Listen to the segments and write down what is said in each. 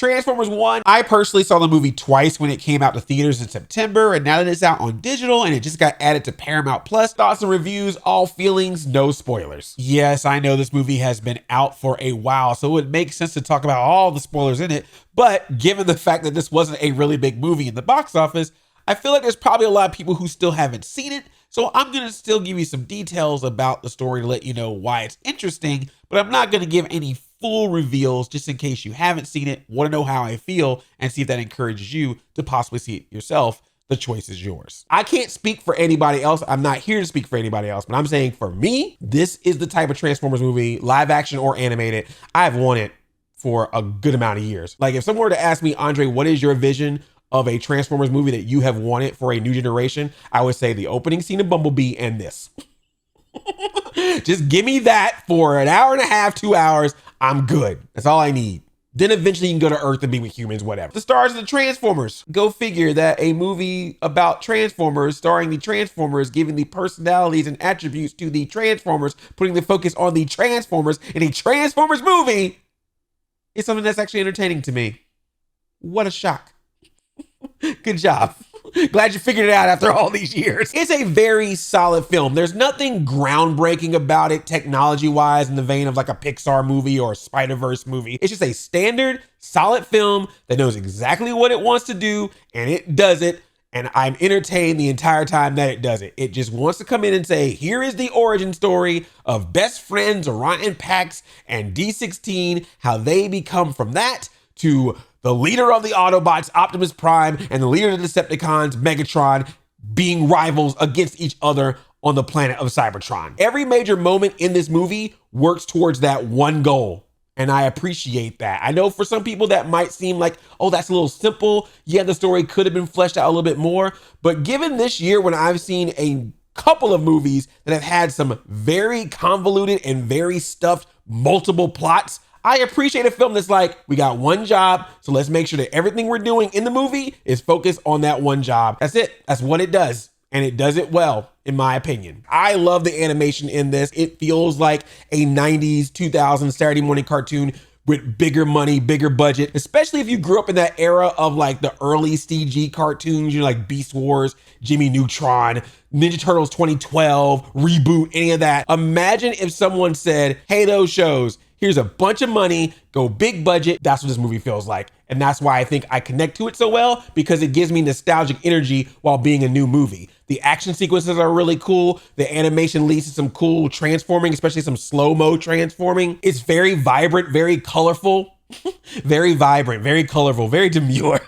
Transformers 1, I personally saw the movie twice when it came out to theaters in September, and now that it's out on digital and it just got added to Paramount Plus, thoughts and reviews, all feelings, no spoilers. Yes, I know this movie has been out for a while, so it would make sense to talk about all the spoilers in it, but given the fact that this wasn't a really big movie in the box office, I feel like there's probably a lot of people who still haven't seen it, so I'm going to still give you some details about the story to let you know why it's interesting, but I'm not going to give any full reveals just in case you haven't seen it, want to know how I feel, and see if that encourages you to possibly see it yourself. The choice is yours. I can't speak for anybody else. I'm not here to speak for anybody else, but I'm saying for me, this is the type of Transformers movie, live action or animated, I've wanted for a good amount of years. Like if someone were to ask me, Andre, what is your vision of a Transformers movie that you have wanted for a new generation? I would say the opening scene of Bumblebee and this. Just give me that for an hour and a half, 2 hours. I'm good. That's all I need. Then eventually you can go to Earth and be with humans, whatever. The stars of the Transformers. Go figure that a movie about Transformers, starring the Transformers, giving the personalities and attributes to the Transformers, putting the focus on the Transformers in a Transformers movie is something that's actually entertaining to me. What a shock. Good job. Glad you figured it out after all these years. It's a very solid film. There's nothing groundbreaking about it technology-wise in the vein of like a Pixar movie or a Spider-Verse movie. It's just a standard, solid film that knows exactly what it wants to do, and it does it. And I'm entertained the entire time that it does it. It just wants to come in and say, here is the origin story of best friends Orion Pax and D16, how they become from that to the leader of the Autobots, Optimus Prime, and the leader of the Decepticons, Megatron, being rivals against each other on the planet of Cybertron. Every major moment in this movie works towards that one goal, and I appreciate that. I know for some people that might seem like, oh, that's a little simple. Yeah, the story could have been fleshed out a little bit more, but given this year when I've seen a couple of movies that have had some very convoluted and very stuffed multiple plots, I appreciate a film that's like, we got one job, so let's make sure that everything we're doing in the movie is focused on that one job. That's it. That's what it does. And it does it well, in my opinion. I love the animation in this. It feels like a 90s, 2000s Saturday morning cartoon with bigger money, bigger budget, especially if you grew up in that era of like the early CG cartoons, you know, like Beast Wars, Jimmy Neutron, Ninja Turtles 2012, Reboot, any of that. Imagine if someone said, hey, those shows, here's a bunch of money, go big budget. That's what this movie feels like. And that's why I think I connect to it so well, because it gives me nostalgic energy while being a new movie. The action sequences are really cool. The animation leads to some cool transforming, especially some slow-mo transforming. It's very vibrant, very colorful, very vibrant, very colorful, very demure.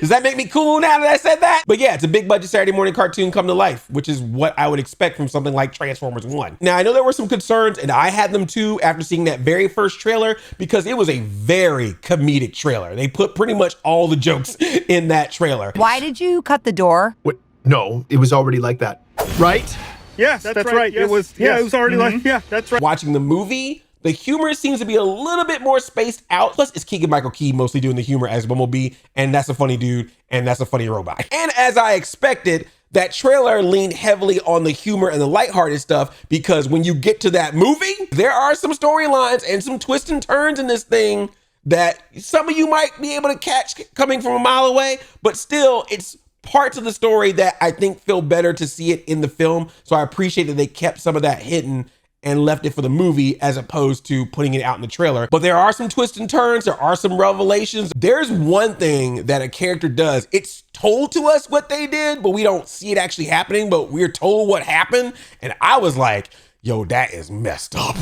Does that make me cool now that I said that? But yeah, it's a big budget Saturday morning cartoon come to life, which is what I would expect from something like Transformers 1. Now, I know there were some concerns, and I had them too after seeing that very first trailer, because it was a very comedic trailer. They put pretty much all the jokes in that trailer. Why did you cut the door? What? No, it was already like that, right? Yes, that's right. Yes. It was already like, yeah, that's right. Watching the movie, the humor seems to be a little bit more spaced out. Plus, it's Keegan-Michael Key mostly doing the humor as Bumblebee, and that's a funny dude, and that's a funny robot. And as I expected, that trailer leaned heavily on the humor and the lighthearted stuff, because when you get to that movie, there are some storylines and some twists and turns in this thing that some of you might be able to catch coming from a mile away, but still, it's parts of the story that I think feel better to see it in the film. So I appreciate that they kept some of that hidden and left it for the movie as opposed to putting it out in the trailer. But there are some twists and turns. There are some revelations. There's one thing that a character does. It's told to us what they did, but we don't see it actually happening, but we're told what happened. And I was like, yo, that is messed up.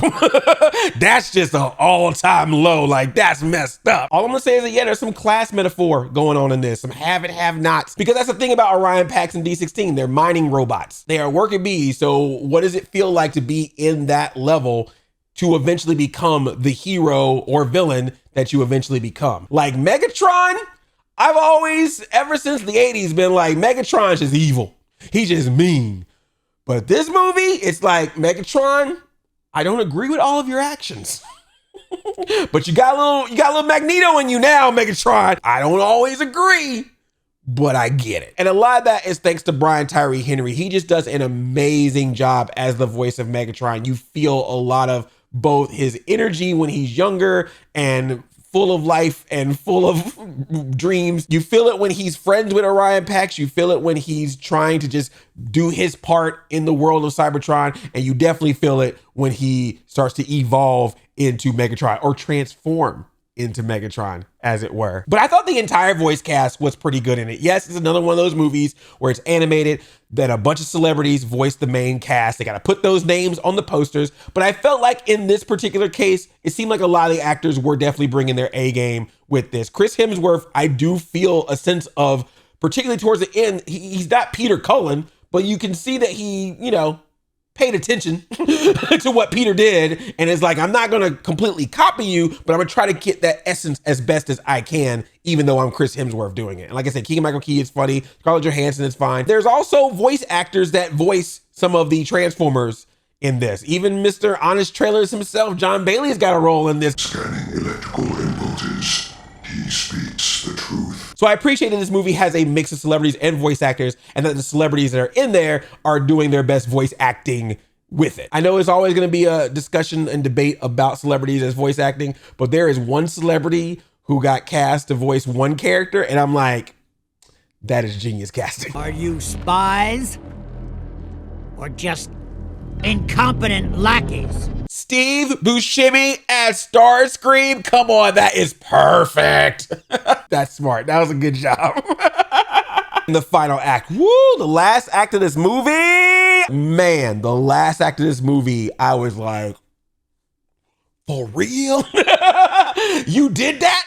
That's just an all-time low. Like, that's messed up. All I'm gonna say is that, yeah, there's some class metaphor going on in this, some have and have nots. Because that's the thing about Orion Pax and D16. They're mining robots. They are worker bees. So what does it feel like to be in that level to eventually become the hero or villain that you eventually become? Like Megatron, I've always, ever since the 80s, been like, Megatron's just evil. He's just mean. But this movie, it's like, Megatron, I don't agree with all of your actions. But you got a little Magneto in you now, Megatron. I don't always agree, but I get it. And a lot of that is thanks to Brian Tyree Henry. He just does an amazing job as the voice of Megatron. You feel a lot of both his energy when he's younger and full of life and full of dreams. You feel it when he's friends with Orion Pax. You feel it when he's trying to just do his part in the world of Cybertron. And you definitely feel it when he starts to evolve into Megatron or transform into Megatron, as it were. But I thought the entire voice cast was pretty good in it. Yes, it's another one of those movies where it's animated, that a bunch of celebrities voice the main cast. They got to put those names on the posters. But I felt like in this particular case, it seemed like a lot of the actors were definitely bringing their A game with this. Chris Hemsworth, I do feel a sense of, particularly towards the end, he's not Peter Cullen, but you can see that he, you know, paid attention to what Peter did and is like, I'm not going to completely copy you, but I'm going to try to get that essence as best as I can, even though I'm Chris Hemsworth doing it. And like I said, Keegan-Michael Key is funny. Scarlett Johansson is fine. There's also voice actors that voice some of the Transformers in this. Even Mr. Honest Trailers himself, John Bailey's got a role in this. Scanning electrical impulses. He speaks the truth. So I appreciate that this movie has a mix of celebrities and voice actors, and that the celebrities that are in there are doing their best voice acting with it. I know it's always going to be a discussion and debate about celebrities as voice acting, but there is one celebrity who got cast to voice one character, and I'm like, that is genius casting. Are you spies? Or just incompetent lackeys? Steve Buscemi as Starscream. Come on, that is perfect. That's smart. That was a good job. The final act. Woo, the last act of this movie. Man, the last act of this movie, I was like, for real? You did that?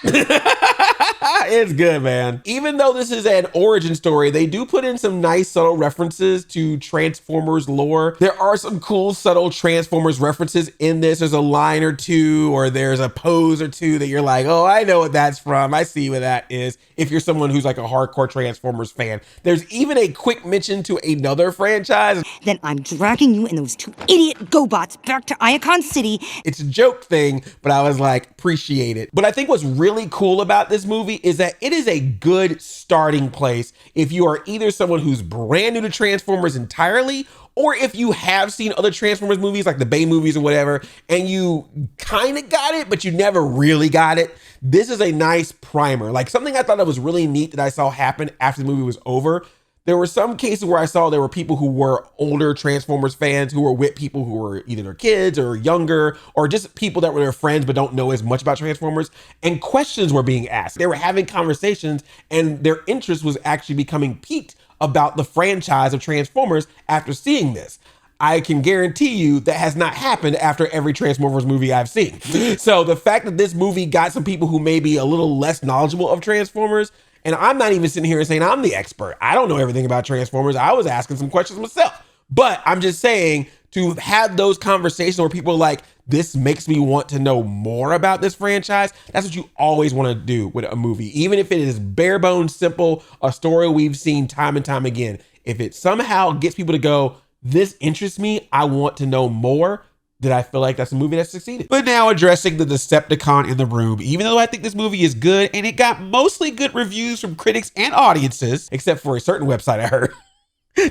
It's good, man. Even though this is an origin story, they do put in some nice subtle references to Transformers lore. There are some cool subtle Transformers references in this. There's a line or two, or there's a pose or two that you're like, oh, I know what that's from. I see what that is. If you're someone who's like a hardcore Transformers fan. There's even a quick mention to another franchise. Then I'm dragging you and those two idiot GoBots back to Iacon City. It's a joke thing, but I was like, appreciate it. But I think what's really cool about this movie is that it is a good starting place if you are either someone who's brand new to Transformers entirely, or if you have seen other Transformers movies like the Bay movies or whatever, and you kind of got it, but you never really got it. This is a nice primer. Like, something I thought that was really neat that I saw happen after the movie was over. There were some cases where I saw there were people who were older Transformers fans who were with people who were either their kids or younger, or just people that were their friends but don't know as much about Transformers, and questions were being asked. They were having conversations and their interest was actually becoming piqued about the franchise of Transformers after seeing this. I can guarantee you that has not happened after every Transformers movie I've seen. So the fact that this movie got some people who may be a little less knowledgeable of Transformers, and I'm not even sitting here saying I'm the expert. I don't know everything about Transformers. I was asking some questions myself. But I'm just saying, to have those conversations where people are like, this makes me want to know more about this franchise. That's what you always want to do with a movie. Even if it is bare bones simple, a story we've seen time and time again. If it somehow gets people to go, this interests me, I want to know more, that I feel like that's a movie that succeeded. But now addressing the Decepticon in the room, even though I think this movie is good and it got mostly good reviews from critics and audiences, except for a certain website I heard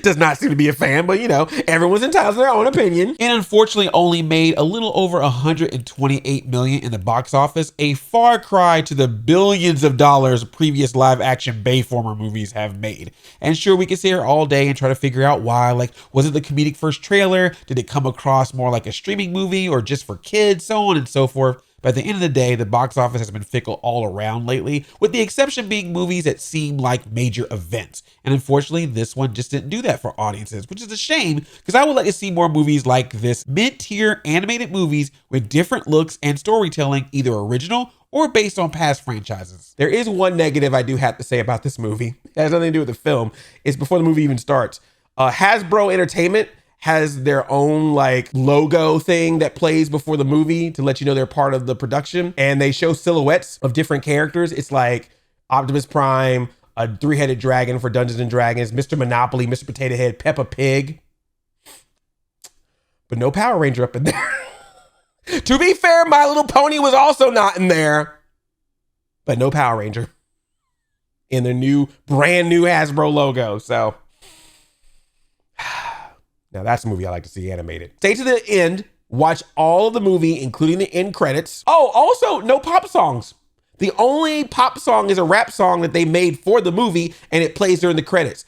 does not seem to be a fan, but you know, everyone's entitled to their own opinion. And unfortunately only made a little over 128 million in the box office, a far cry to the billions of dollars previous live action Bayformer movies have made. And sure, we can sit here all day and try to figure out why. Like, was it the comedic first trailer? Did it come across more like a streaming movie or just for kids? So on and so forth. But at the end of the day, the box office has been fickle all around lately, with the exception being movies that seem like major events. And unfortunately, this one just didn't do that for audiences, which is a shame, because I would like to see more movies like this, mid-tier animated movies with different looks and storytelling, either original or based on past franchises. There is one negative I do have to say about this movie. It has nothing to do with the film. It's before the movie even starts. Hasbro Entertainment has their own like logo thing that plays before the movie to let you know they're part of the production. And they show silhouettes of different characters. It's like Optimus Prime, a three-headed dragon for Dungeons and Dragons, Mr. Monopoly, Mr. Potato Head, Peppa Pig. But no Power Ranger up in there. To be fair, My Little Pony was also not in there. But no Power Ranger in their brand new Hasbro logo. So now that's a movie I like to see animated. Stay to the end, watch all of the movie, including the end credits. Oh, also no pop songs. The only pop song is a rap song that they made for the movie, and it plays during the credits.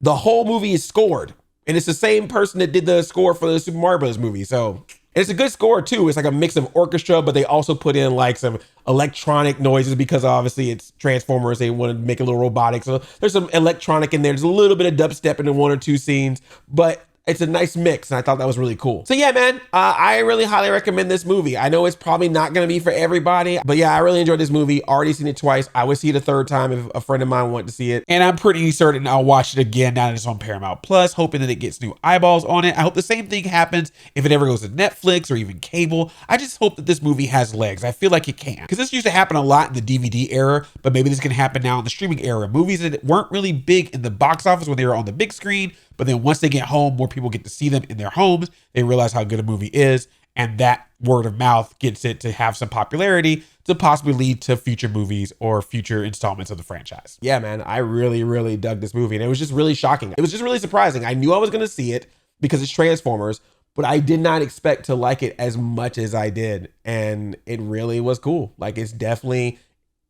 The whole movie is scored, and it's the same person that did the score for the Super Mario Bros. Movie. So it's a good score too. It's like a mix of orchestra, but they also put in like some electronic noises because obviously it's Transformers. They want to make it a little robotic. So there's some electronic in there. There's a little bit of dubstep in one or two scenes, but it's a nice mix, and I thought that was really cool. So yeah, man, I really highly recommend this movie. I know it's probably not gonna be for everybody, but yeah, I really enjoyed this movie. Already seen it twice. I would see it a third time if a friend of mine wanted to see it. And I'm pretty certain I'll watch it again now that it's on Paramount Plus, hoping that it gets new eyeballs on it. I hope the same thing happens if it ever goes to Netflix or even cable. I just hope that this movie has legs. I feel like it can. Because this used to happen a lot in the DVD era, but maybe this can happen now in the streaming era. Movies that weren't really big in the box office when they were on the big screen, but then once they get home, more people get to see them in their homes. They realize how good a movie is, and that word of mouth gets it to have some popularity to possibly lead to future movies or future installments of the franchise. Yeah, man, I really, really dug this movie, and it was just really shocking. It was just really surprising. I knew I was going to see it because it's Transformers, but I did not expect to like it as much as I did, and it really was cool. Like, it's definitely,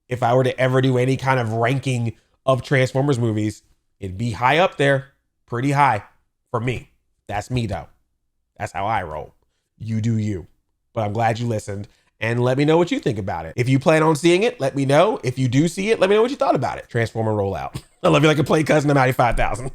if I were to ever do any kind of ranking of Transformers movies, it'd be high up there. Pretty high for me. That's me though. That's how I roll. You do you. But I'm glad you listened, and let me know what you think about it. If you plan on seeing it, let me know. If you do see it, let me know what you thought about it. Transformer rollout. I love you like a play cousin of 95,000.